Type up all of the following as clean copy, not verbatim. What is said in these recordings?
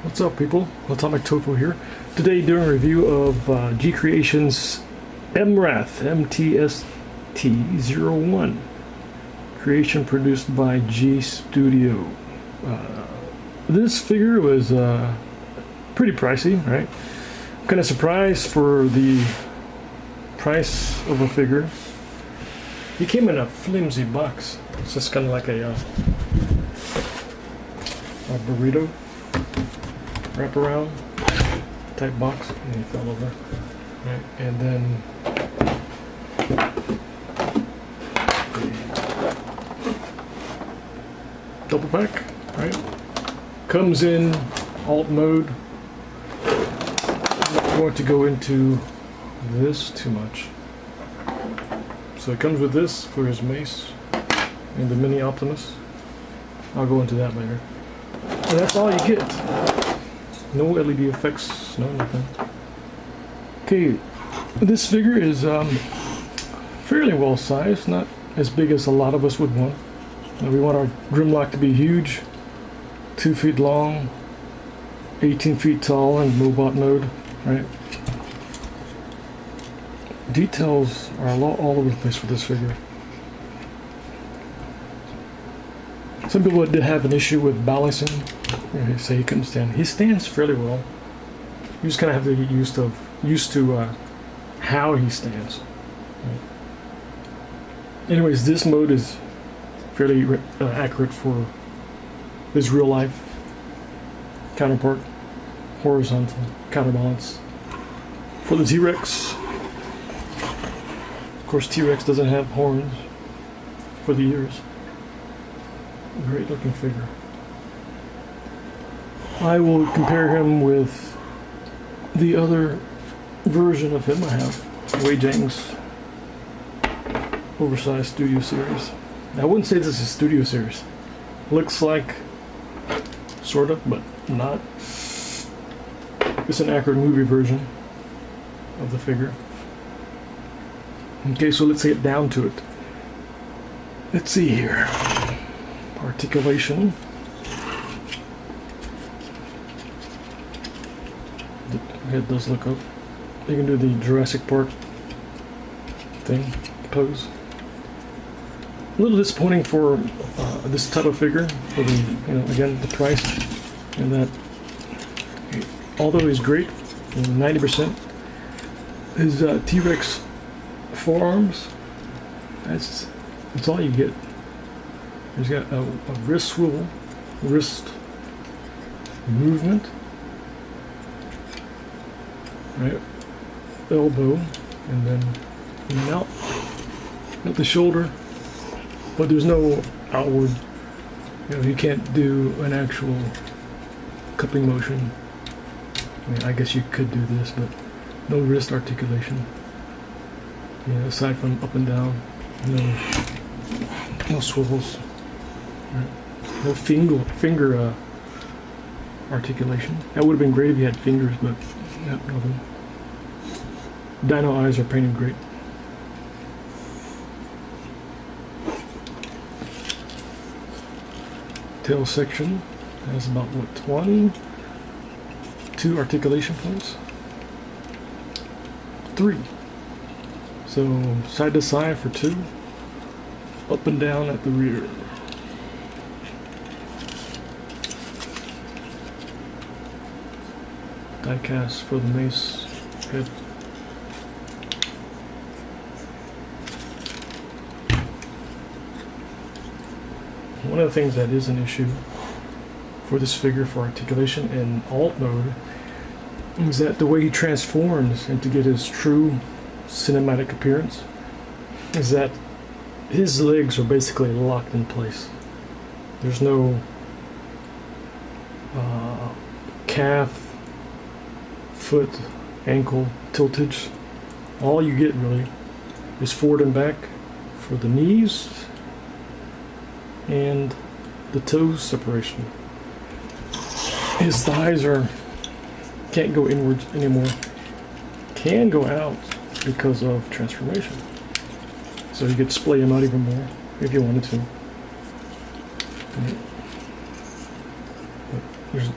What's up, people? Atomic Tofu here. Today doing a review of G Creations MRATH MTST01 creation produced by G Studio. This figure was pretty pricey, right? I'm kind of surprised for the price of a figure. He came in a flimsy box. It's just kind of like a burrito wraparound type box, and he fell over. Right, and then double pack, right? Comes in alt mode. I'm not going to go into this too much. So it comes with this for his mace and the mini Optimus. I'll go into that later. And that's all you get. No LED effects, no nothing. Okay, this figure is fairly well sized, not as big as a lot of us would want. We want our Grimlock to be huge, 2 feet long, 18 feet tall in robot mode, right? Details are all over the place for this figure. Some people did have an issue with balancing. They say he couldn't stand. He stands fairly well. You just kind of have to get used to how he stands. Right. Anyways, this mode is fairly accurate for his real life counterpart, horizontal counterbalance. For the T-Rex, of course, T-Rex doesn't have horns for the ears. Great looking figure. I will compare him with the other version of him I have, Wei Jiang's oversized studio series. I wouldn't say this is studio series. Looks like, sort of, but not. It's an accurate movie version of the figure. Okay, so let's get down to it. Let's see here. Articulation. The head does look up. You can do the Jurassic Park thing, pose. A little disappointing for this type of figure, for the, again, the price, and that although he's great, 90%, his T-Rex forearms, that's all you get. He's got a wrist swivel, wrist movement, right, elbow, and then out at the shoulder, but there's no outward, you can't do an actual cupping motion. I mean, I guess you could do this, but no wrist articulation. Aside from up and down, no swivels. Right. No finger articulation. That would have been great if you had fingers, but nothing. Dino eyes are painted great. Tail section has about 2 articulation points. 3. So side to side for 2. Up and down at the rear. Die cast for the mace head. One of the things that is an issue for this figure for articulation in alt mode is that the way he transforms and to get his true cinematic appearance is that his legs are basically locked in place. There's no calf, foot, ankle tiltage. All you get really is forward and back for the knees and the toe separation. His thighs can't go inwards anymore. Can go out because of transformation. So you could splay him out even more if you wanted to.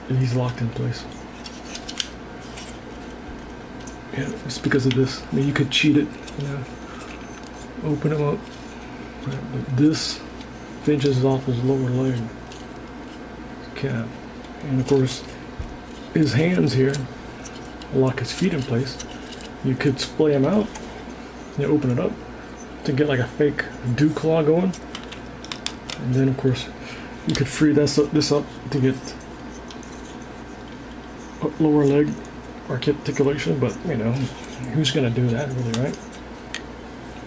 he's locked in place. Yeah, it's because of this. I mean, you could cheat it, you know, open him up. Right, but this pinches off his lower leg, calf, and of course, his hands here lock his feet in place. You could splay him out, you know, open it up to get like a fake dew claw going, and then of course you could free this up to get lower leg articulation. But you know, who's gonna do that really, right?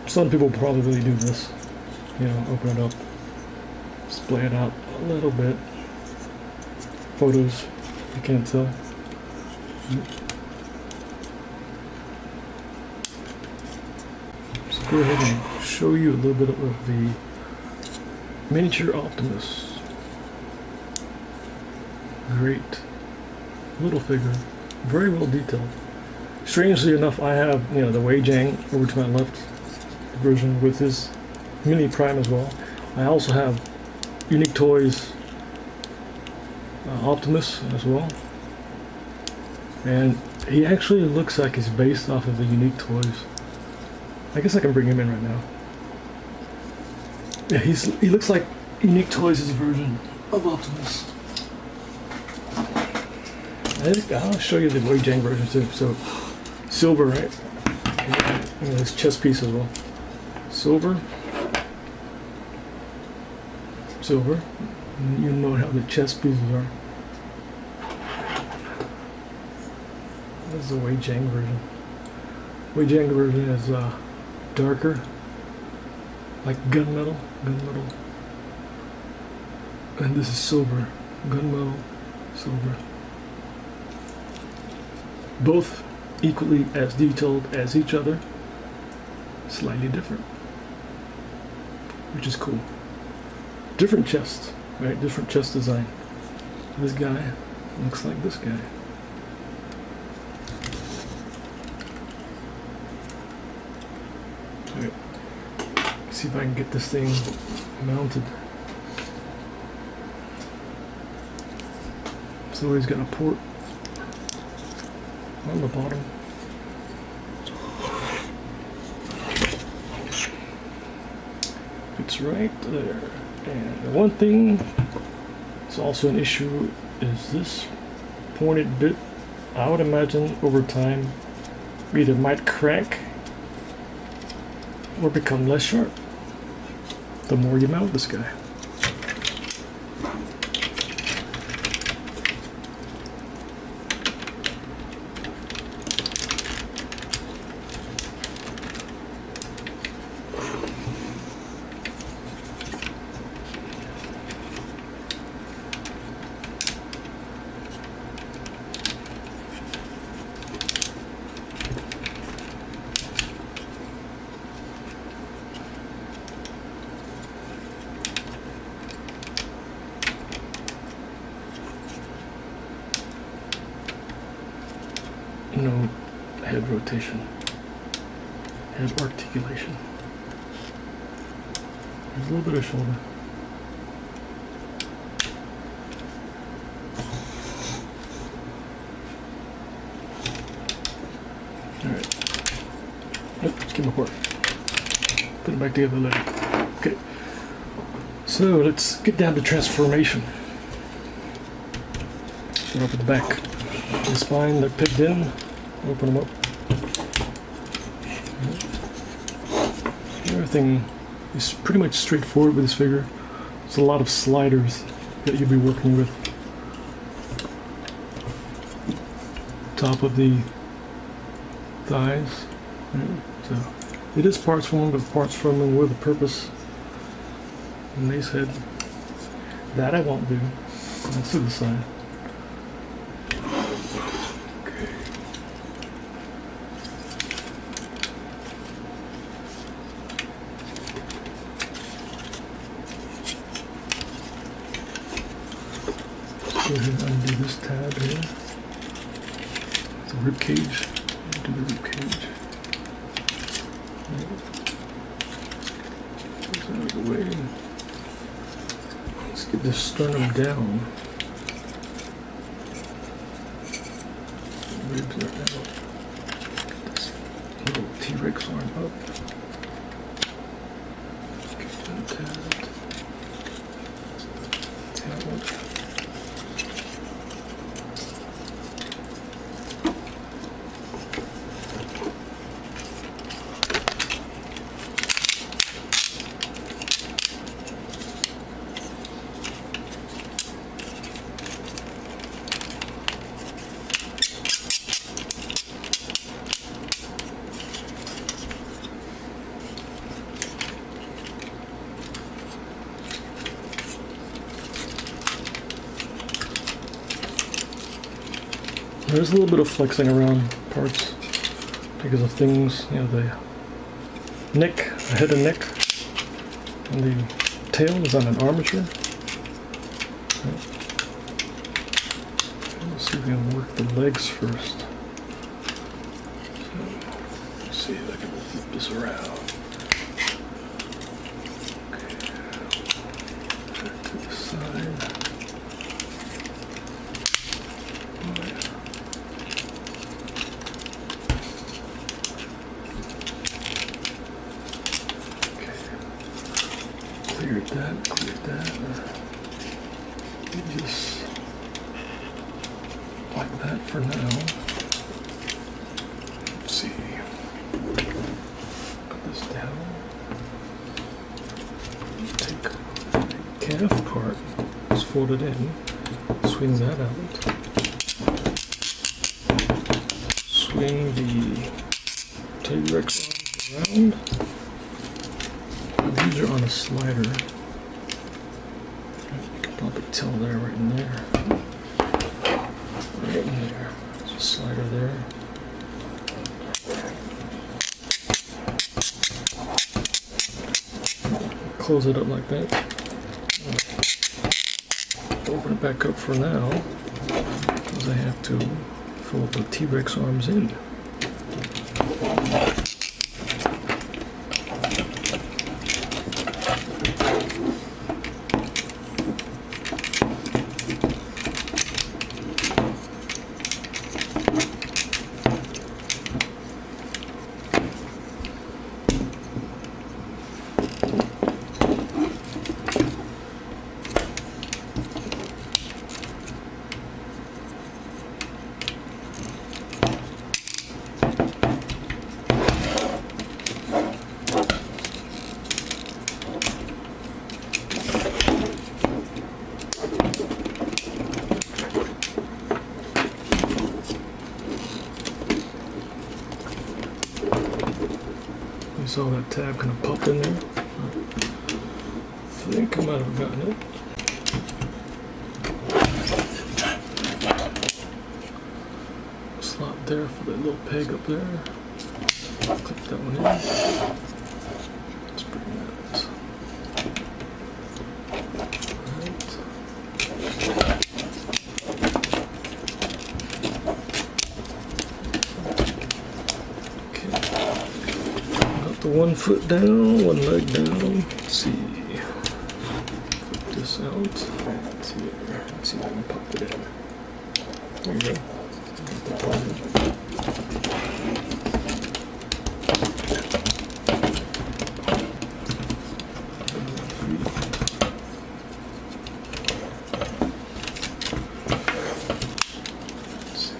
Some people probably do this, you know, open it up, splay it out a little bit. Photos, you can't tell. Let's go ahead and show you a little bit of the miniature Optimus. Great little figure, very well detailed. Strangely enough, I have, you know, the Wei Jiang over to my left version with his mini prime as well. I also have Unique Toys Optimus as well, and he actually looks like he's based off of the Unique Toys. I guess I can bring him in right now. Yeah, he looks like Unique Toys' version of Optimus. I'll show you the Wei Jiang version too. So silver, right? And his chest piece as well. Silver. You know how the chest pieces are. This is the Wei Jiang version. Wei Jiang version is darker, like gunmetal, and this is silver, gunmetal, silver. Both equally as detailed as each other, slightly different, which is cool. Different chests, right? Different chest design. This guy looks like this guy. Okay. See if I can get this thing mounted. So he's got a port on the bottom. It's right there. And the one thing that's also an issue is this pointed bit. I would imagine over time either might crack or become less sharp the more you mount this guy. No head rotation, head articulation. There's a little bit of shoulder. Alright. Let's give it a pour. Put it back together later. Okay. So let's get down to transformation. Start off at the back. The spine, they're picked in. Open them up. Everything is pretty much straightforward with this figure. There's a lot of sliders that you'll be working with. Top of the thighs. Right? So it is parts forming, but parts forming with a purpose. Nice head. That I won't do. That's to the side. Go ahead and undo this tab here. It's a rib cage. Undo the rib cage. Goes out of the way. Let's get this sternum down. ribs there now. Get this little T-Rex arm up. Get that. Talent. There's a little bit of flexing around parts because of things, you know, the neck, the head and neck, and the tail is on an armature. Let's see if we can work the legs first. So, let's see if I can flip this around. Okay. To the side. Cleared that. Just like that for now. Let's see. Put this down. Take the calf part, just fold it in, swing that out. Swing the T-Rex arms around. These are on a slider. You can probably tell there, right in there. Right in there. There's a slider there. Close it up like that. Open it back up for now, because I have to fold the T-Rex arms in. Saw that tab kind of pop in there. I think I might have gotten it. Slot there for that little peg up there. Clip that one in. Let's bring that. One foot down, one leg down. Let's see. Flip this out. Let's see if I can pop it in. There you go. Let's see.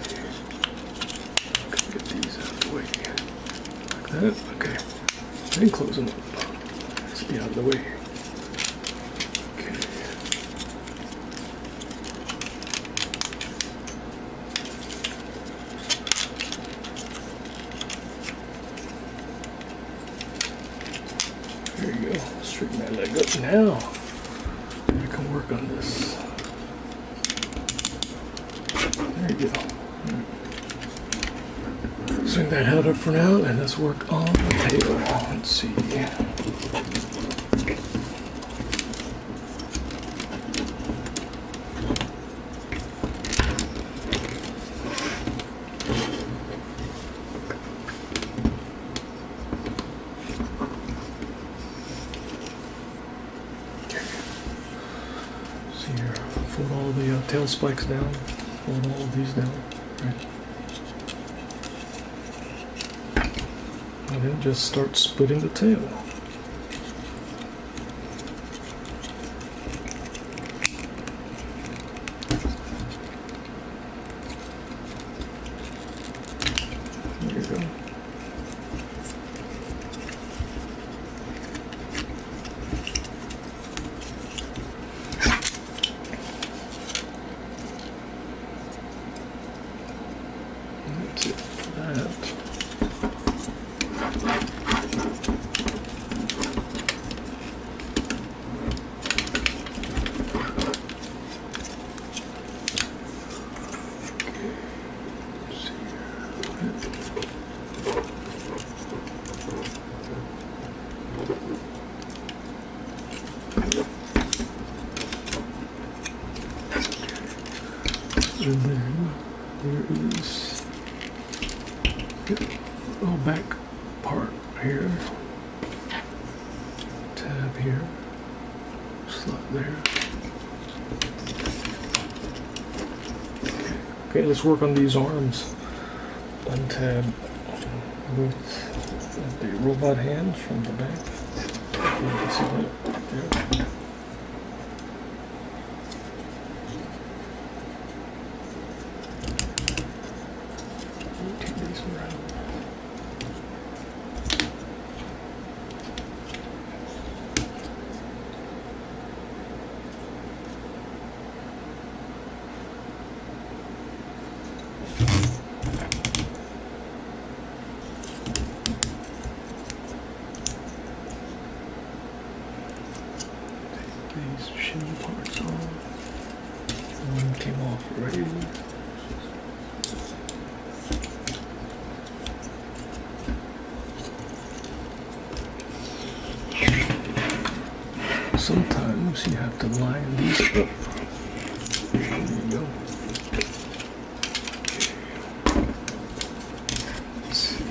Get these out of the way. Like that. Okay. And close them up. Let's get out of the way. Okay. There you go. Straighten that leg up now. I can work on this. There you go. Swing that head up for now, and let's work on the tail. Let's see. See here, fold all the tail spikes down, fold all of these down, right? And then just start splitting the tail. There you go. That's it for that. And then there is a little back part here, tab here, slot there. Okay, let's work on these arms. Untab with the robot hands from the back. If you can see that there. Rotate these around. These shim parts off. One came off already. Sometimes you have to line these up. There you go. Let's see.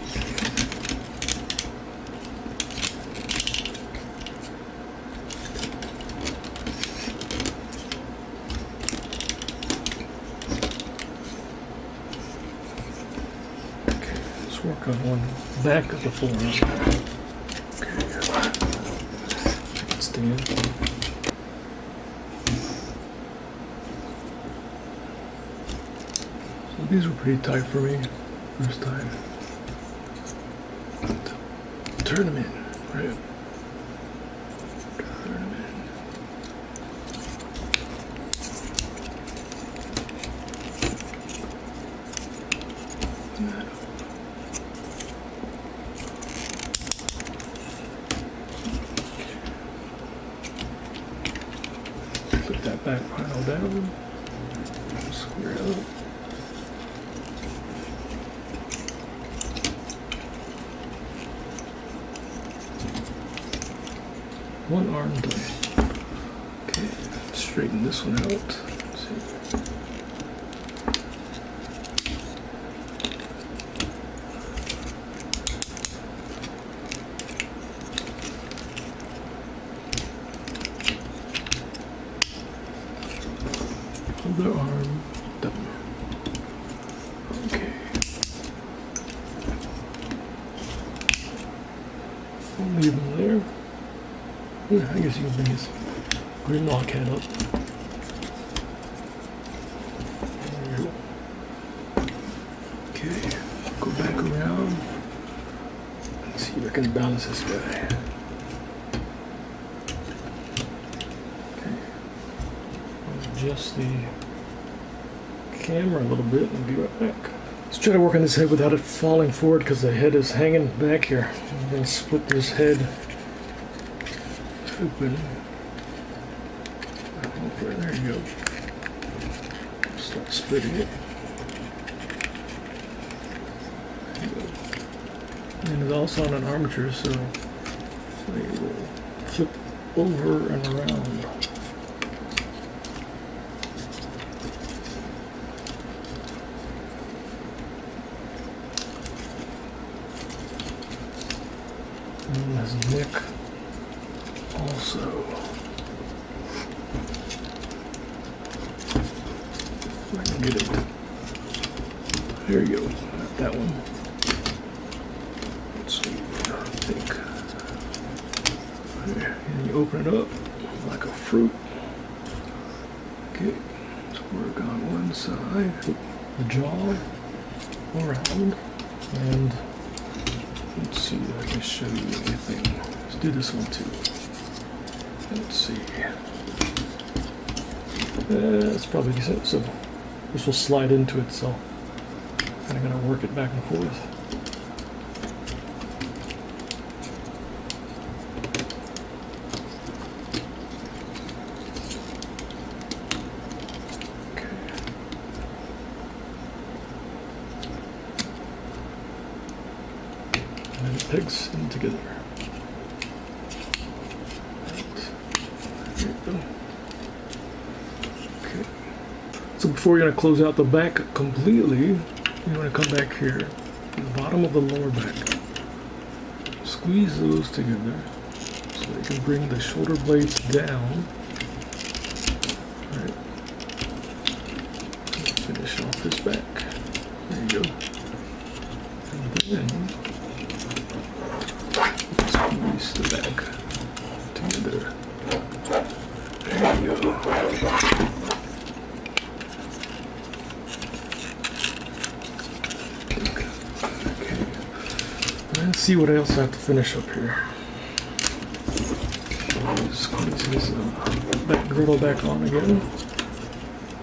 Okay, let's work on one back of the forearm. Stand. So these were pretty tight for me first time. Turn them in, right? Turn them in. And that up. Put that back pile down, square it up. One arm done. Okay, straighten this one out. Let's see. Other arm done. Okay. We'll leave him there. Yeah, I guess you can bring his Grimlock head up. There you go. Okay, go back around. Let's see if I can balance this guy. Adjust the camera a little bit and be right back. Let's try to work on this head without it falling forward because the head is hanging back here. I'm going to split this head open. Okay, there you go. Start splitting it. There you go. And it's also on an armature, so they will flip over and around. And his neck also. If I can get it. There you go. Got that one. Let's see. open it up like a fruit. Okay, so work on one side, the jaw around, and let's see if I can show you anything. Let's do this one too. Let's see. That's probably decent. So this will slide into itself. Kind of gonna work it back and forth. Pegs in together. Right. There you go. Okay. So before you're going to close out the back completely, you want to come back here to the bottom of the lower back. Squeeze those together so you can bring the shoulder blades down. Right. Finish off this back. There you go. And then squeeze the back together. There you go. Okay. Let's see what else I have to finish up here. Squeeze his back girdle back on again.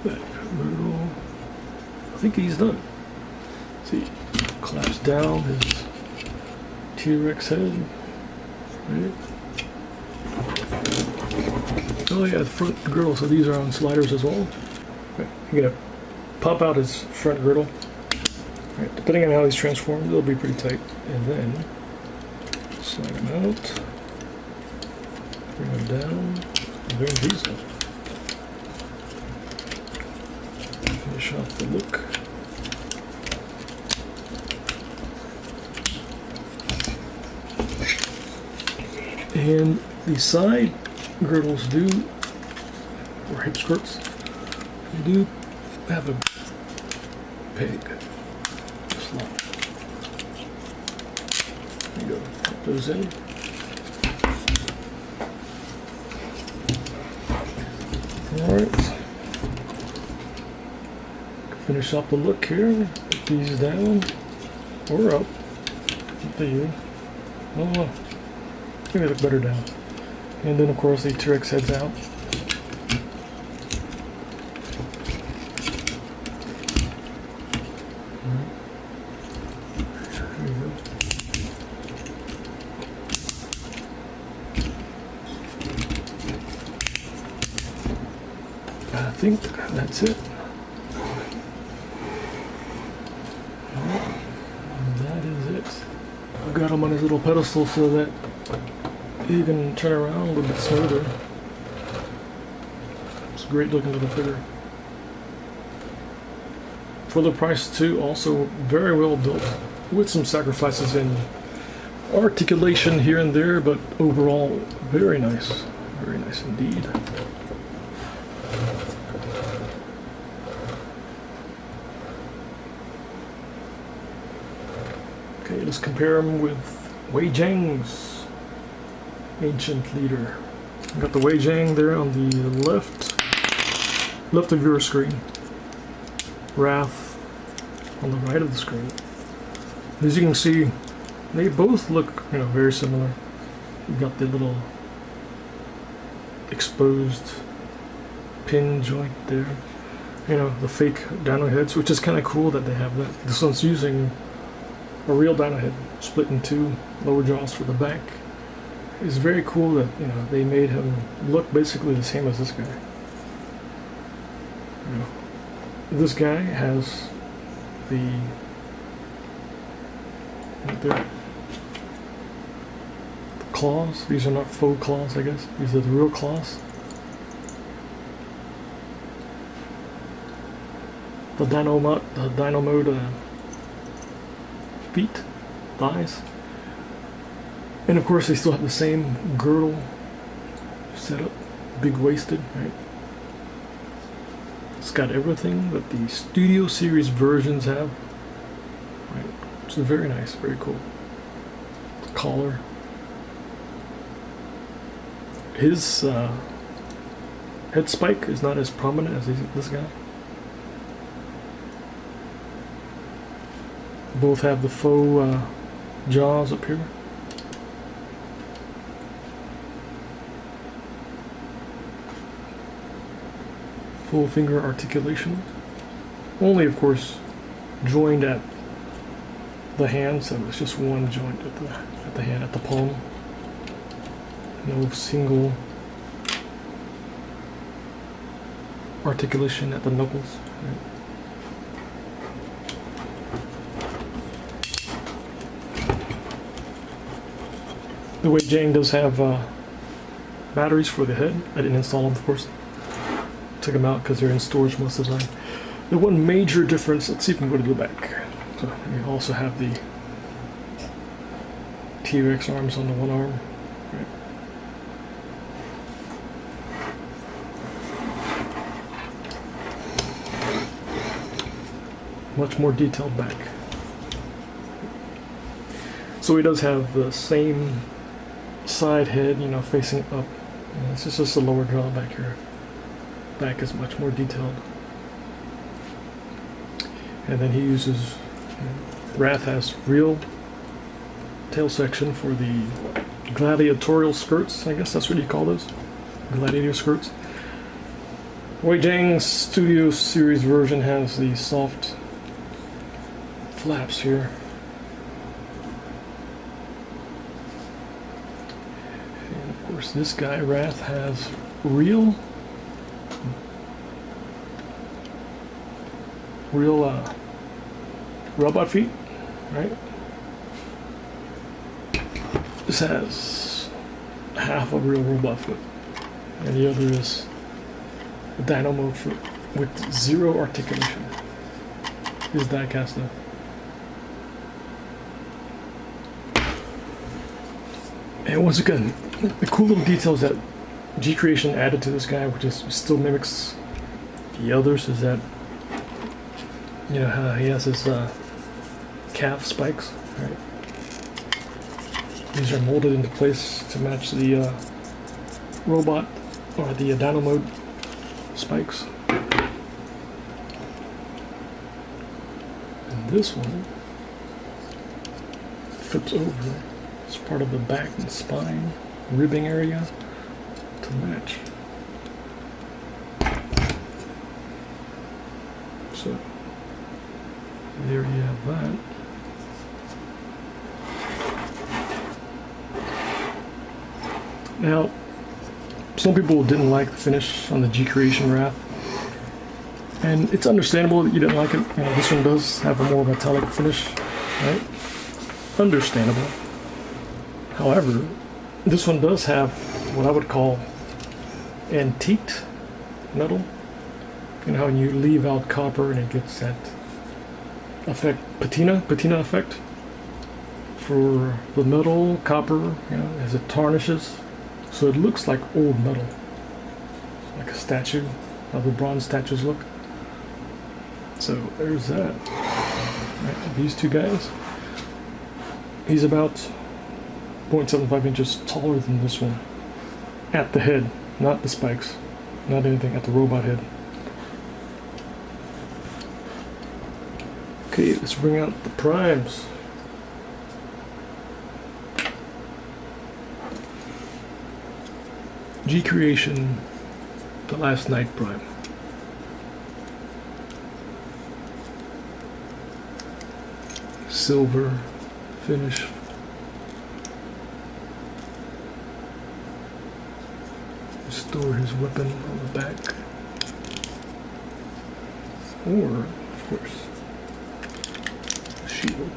Back girdle. I think he's done. See, clamps down his T-Rex head. Right. Oh yeah, the front girdle, so these are on sliders as well. Okay. You're gonna pop out his front girdle. Right. Depending on how he's transformed, it'll be pretty tight. And then slide him out, bring him down, and there he's done. Finish off the look. And the side girdles do, or hip skirts, they do have a peg slot. There you go, put those in. Alright. Finish up the look here. Put these down, or up. Up to you. Oh. Maybe look better down. And then of course the T-Rex heads out. There you go. I think that's it. That is it. I've got him on his little pedestal so that you can turn around a little bit smoother. It's a great looking little figure. For the price too, also very well built, with some sacrifices in articulation here and there, but overall very nice indeed. Okay, let's compare him with Wei Zhang's ancient leader. We've got the Wei Zhang there on the left of your screen. Wrath on the right of the screen. As you can see, they both look, very similar. You've got the little exposed pin joint there. The fake dino heads, which is kind of cool that they have that. This one's using a real dino head, split in two, lower jaws for the back. It's very cool that they made him look basically the same as this guy. This guy has the right there, the claws. These are not faux claws, I guess. These are the real claws. The dino mode feet, thighs. And of course they still have the same girdle setup, big waisted, right? It's got everything that the Studio Series versions have, right? It's very nice, very cool. The collar. his head spike is not as prominent as this guy. Both have the faux jaws up here. Full finger articulation. Only, of course, joined at the hand, so it's just one joint at the hand, at the palm. No single articulation at the knuckles. Right. The Wei Jing does have batteries for the head. I didn't install them, of course. Took them out because they're in storage most of the time. The one major difference, let's see if we can go to the back. So you also have the T-Rex arms on the one arm. Right. Much more detailed back. So he does have the same side head, you know, facing up. This is just a lower jaw back here. Back is much more detailed. And then he uses, Wrath has real tail section for the gladiatorial skirts. I guess that's what you call those. Gladiator skirts. Wei Jing's Studio Series version has the soft flaps here. And of course this guy, Wrath, has real robot feet, right? This has half a real robot foot, and the other is a dynamo foot with zero articulation. This is die-cast though. And once again, the cool little details that G Creation added to this guy, which is still mimics the others, is that, you know, how he has his calf spikes, right? These are molded into place to match the robot or the dynamo spikes. And this one flips over. It's part of the back and spine ribbing area to match. So there you have that. Now, some people didn't like the finish on the G Creation Wrath, and it's understandable that you didn't like it. You know, this one does have a more metallic finish, right? Understandable. However, this one does have what I would call antiqued metal. You know how when you leave out copper and it gets that effect, patina effect for the metal, copper, you know, as it tarnishes. So it looks like old metal, like a statue, how the bronze statues look. So there's that. Right, these two guys. He's about 0.75 inches taller than this one. At the head, not the spikes, not anything, at the robot head. Okay, let's bring out the primes. G Creation, the Last Night Prime. Silver finish. Store his weapon on the back. Or, of course, a shield.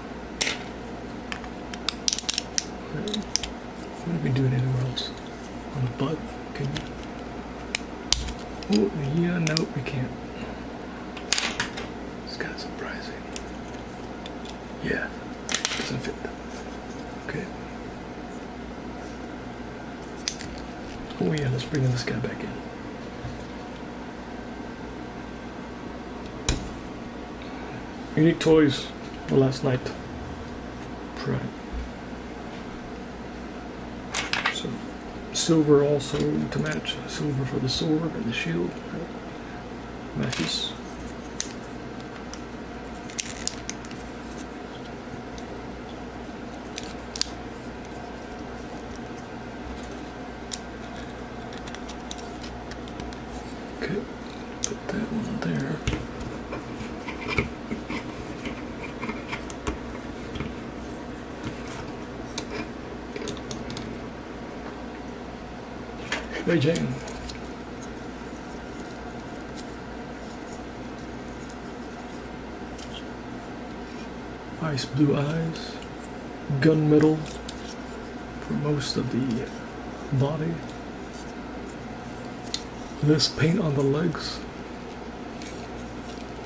What are we doing anywhere else? On the butt? Can you? Oh, yeah, no, we can't. It's kind of surprising. Yeah, doesn't fit. Okay. Oh yeah, let's bring this guy back in. Unique Toys, the Last Night Prime. So, silver also to match. Silver for the sword and the shield. Matches. Okay, put that one there. Beijing. Ice blue eyes, gunmetal for most of the body. This paint on the legs,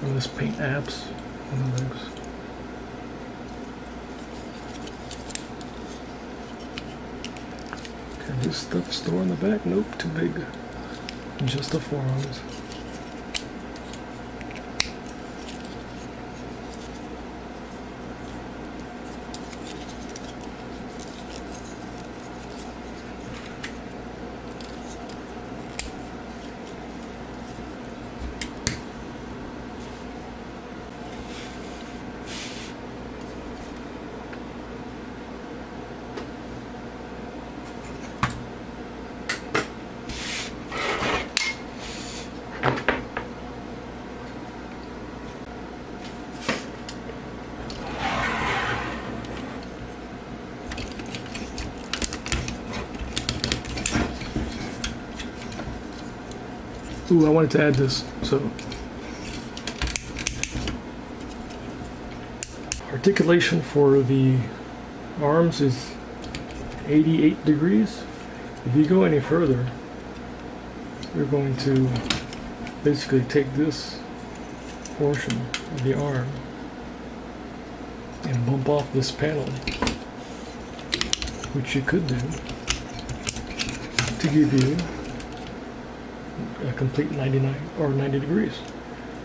or this paint abs on the legs. Can this stuff store in the back? Nope, too big. Just the forearms. Ooh, I wanted to add this, so. Articulation for the arms is 88 degrees. If you go any further, you're going to basically take this portion of the arm and bump off this panel, which you could do to give you a complete 99 or 90 degrees.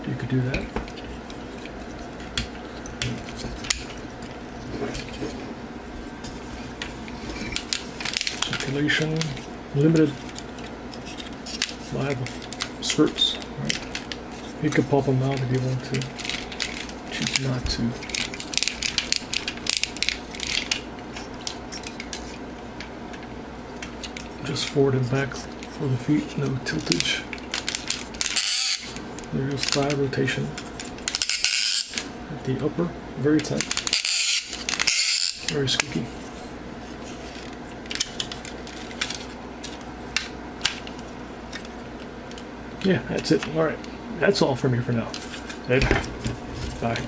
You could do that. Articulation, limited live skirts. Right? You could pop them out if you want to. Choose not to. Just forward and back for the feet, no tiltage. There's thigh rotation at the upper, very tight, very squeaky. Yeah, that's it. All right, that's all from me for now. Bye.